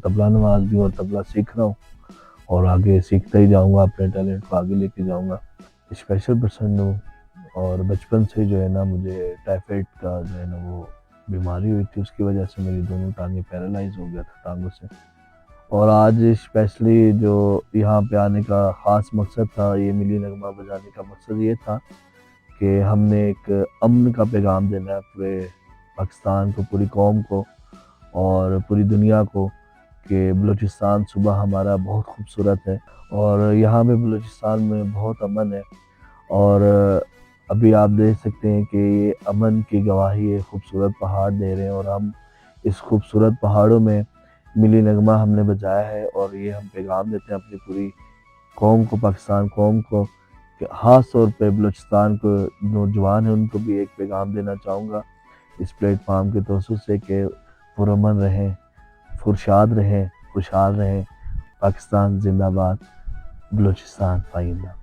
तबला नवाज़ भी हूँ और तबला सीख रहा हूँ और आगे सीखता ही जाऊँगा, अपने टैलेंट को आगे लेके जाऊँगा। स्पेशल पर्सन हूँ और बचपन से जो है ना मुझे टाइफाइड का जो है ना वो बीमारी हुई थी, उसकी वजह से मेरी दोनों टाँगें पैरालाइज़ हो गया था टाँगों से। और आज स्पेशली जो यहाँ पे आने का ख़ास मकसद था, ये मिली नगमा बजाने का मकसद ये था कि हमने एक अमन का पैगाम देना है पूरे पाकिस्तान को, पूरी कौम को और पूरी दुनिया को कि बलूचिस्तान सूबा हमारा बहुत खूबसूरत है और यहाँ पे बलूचिस्तान में बहुत अमन है। और अभी आप देख सकते हैं कि ये अमन की गवाही ये खूबसूरत पहाड़ दे रहे हैं और हम इस खूबसूरत पहाड़ों में मिली नगमा हमने बजाया है और ये हम पैगाम देते हैं अपनी पूरी कौम को, पाकिस्तान कौम को, कि ख़ास तौर पे बलूचिस्तान को नौजवान हैं उनको भी एक पैगाम देना चाहूँगा इस प्लेटफार्म के तवज्जुह से कि पुरअमन रहें, फुरशाद रहें, खुशहाल रहें। पाकिस्तान जिंदाबाद, बलूचिस्तान पाइंदा।